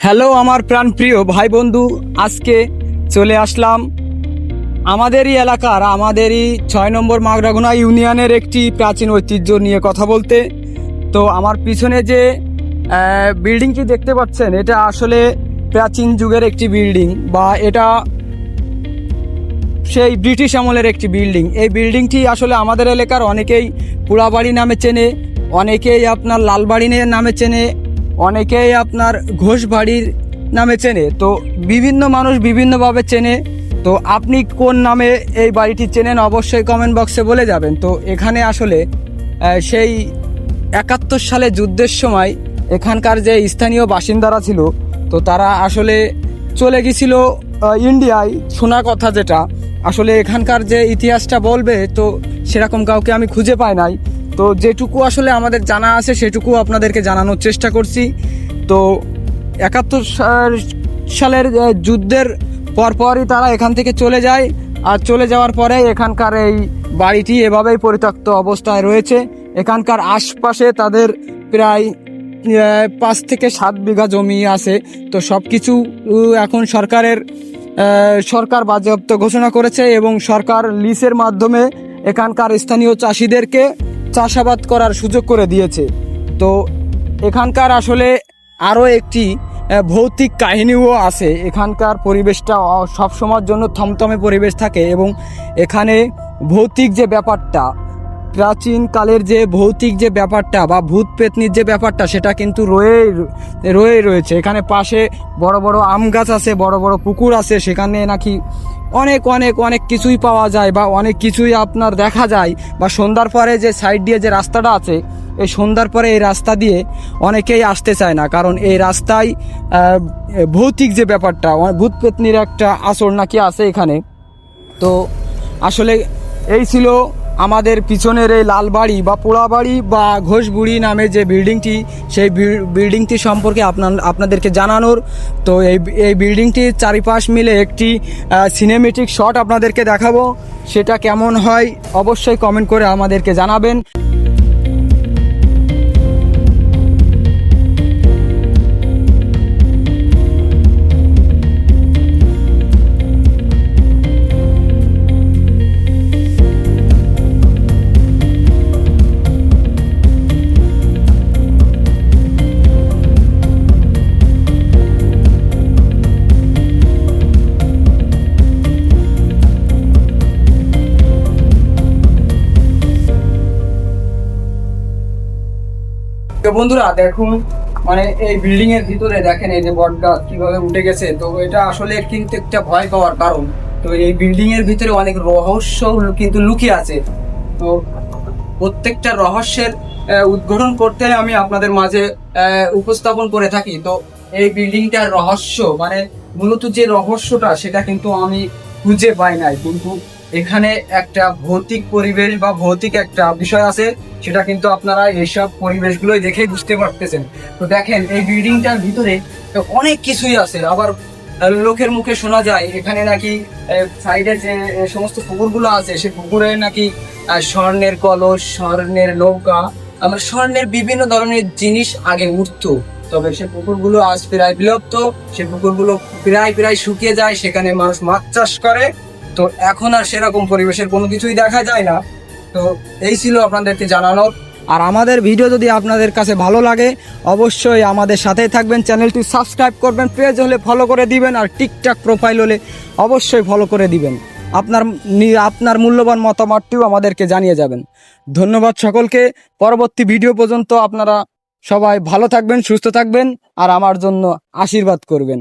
Hello আমার প্রাণপ্রিয় ভাই বন্ধু, আজকে চলে আসলাম আমাদেরই এলাকার আমাদেরই 6 নম্বর মাগরাগুনা ইউনিয়নের একটি প্রাচীন ঐতিহ্য নিয়ে কথা বলতে। তো আমার পিছনে যে বিল্ডিংটি দেখতে পাচ্ছেন, এটা আসলে প্রাচীন যুগের একটি বিল্ডিং, বা এটা সেই ব্রিটিশ আমলের একটি বিল্ডিং। এই বিল্ডিংটি আসলে আমাদের এলাকার অনেকেই পোড়াবাড়ি নামে চেনে, অনেকেই আপনার লালবাড়ি নামে চেনে, অনেকেই আপনার ঘোষবাড়ির নামে চেনে। তো বিভিন্ন মানুষ বিভিন্নভাবে চেনে। তো আপনি কোন নামে এই বাড়িটি চেনেন অবশ্যই কমেন্ট বক্সে বলে যাবেন। তো এখানে আসলে সেই 71 সালে যুদ্ধের সময় এখানকার যে স্থানীয় বাসিন্দারা ছিল, তো তারা আসলে চলে গেছিল ইন্ডিয়ায়। শোনা কথা যেটা, আসলে এখানকার যে ইতিহাসটা বলবে, তো সেরকম কাউকে আমি খুঁজে পাই নাই। তো যেটুকু আসলে আমাদের জানা আছে সেটুকু আপনাদেরকে জানানোর চেষ্টা করছি। তো 71 সালের যুদ্ধের পরপরই তারা এখান থেকে চলে যায়, আর চলে যাওয়ার পরে এখানকার এই বাড়িটি এভাবেই পরিত্যক্ত অবস্থায় রয়েছে। এখানকার আশপাশে তাদের প্রায় 5 থেকে 7 বিঘা জমি আছে। তো সব কিছু এখন সরকার বাজেয়াপ্ত ঘোষণা করেছে, এবং সরকার লিজের মাধ্যমে এখানকার স্থানীয় চাষিদেরকে চাষাবাদ করার সুযোগ করে দিয়েছে। তো এখানকার আসলে আরও একটি ভৌতিক কাহিনীও আছে। এখানকার পরিবেশটা সবসময়ের জন্য থমথমে পরিবেশ থাকে, এবং এখানে ভৌতিক যে ব্যাপারটা, প্রাচীনকালের যে ভৌতিক যে ব্যাপারটা বা ভূত পেতনির যে ব্যাপারটা, সেটা কিন্তু রয়েছে। এখানে পাশে বড় বড় আম গাছ আছে, বড় বড় পুকুর আছে, সেখানে নাকি অনেক অনেক অনেক কিছুই পাওয়া যায়, বা অনেক কিছুই আপনার দেখা যায়। বা সন্ধ্যার পরে যে সাইড দিয়ে যে রাস্তাটা আছে, এই সন্ধ্যার পরে এই রাস্তা দিয়ে অনেকেই আসতে চায় না, কারণ এই রাস্তায় ভৌতিক যে ব্যাপারটা, ভূত পেতনির একটা আসর নাকি আছে এখানে। তো আসলে এই ছিল আমাদের পিছনের এই লালবাড়ি বা পোড়াবাড়ি বা ঘোষবুড়ি নামে যে বিল্ডিংটি, সেই বিল্ডিংটি সম্পর্কে আপনাদেরকে জানানোর। তো এই বিল্ডিংটির চারিপাশ মিলে একটি সিনেমেটিক শট আপনাদেরকে দেখাবো। সেটা কেমন হয় অবশ্যই কমেন্ট করে আমাদেরকে জানাবেন। তো বন্ধুরা দেখুন, মানে এই বিল্ডিং এর ভিতরে দেখেন এই যে বটগাছ কিভাবে উঠে গেছে। তো এটা আসলে কিন্তু একটা ভয় পাওয়ার কারণ। তো এই বিল্ডিং এর ভিতরে অনেক রহস্য কিন্তু লুকিয়ে আছে। তো প্রত্যেকটা রহস্যের উদ্ঘাটন করতে আমি আপনাদের মাঝে উপস্থাপন করে থাকি। তো এই বিল্ডিংটার রহস্য, মানে মূলত যে রহস্যটা, সেটা কিন্তু আমি খুঁজে পাই নাই। কিন্তু এখানে একটা ভৌতিক পরিবেশ বা ভৌতিক একটা বিষয় আছে, সেটা কিন্তু আপনারা এইসব পরিবেশগুলোই দেখে বুঝতে পারতেছেন। তো দেখেন এই বিল্ডিংটার ভিতরে অনেক কিছুই আছে। আবার লোকের মুখে শোনা যায় এখানে নাকি সাইডে যে সমস্ত পুকুরগুলো আছে, সেই পুকুরে নাকি স্বর্ণের কলস, স্বর্ণের নৌকা, আমার স্বর্ণের বিভিন্ন ধরনের জিনিস আগে উঠতো। তবে সে পুকুরগুলো আজ প্রায় বিলুপ্ত, সে পুকুরগুলো প্রায় শুকিয়ে যায়, সেখানে মানুষ মাছ চাষ করে। তো এখন আর সেরকম পরিবেশের কোনো কিছুই দেখা যায় না। তো এই ছিল আপনাদেরকে জানানোর। আর আমাদের ভিডিও যদি আপনাদের কাছে ভালো লাগে, অবশ্যই আমাদের সাথেই থাকবেন, চ্যানেলটি সাবস্ক্রাইব করবেন, পেজ হলে ফলো করে দিবেন, আর টিকটক প্রোফাইল হলে অবশ্যই ফলো করে দিবেন। আপনার মূল্যবান মতামতটিও আমাদেরকে জানিয়ে যাবেন। ধন্যবাদ সকলকে। পরবর্তী ভিডিও পর্যন্ত আপনারা সবাই ভালো থাকবেন, সুস্থ থাকবেন, আর আমার জন্য আশীর্বাদ করবেন।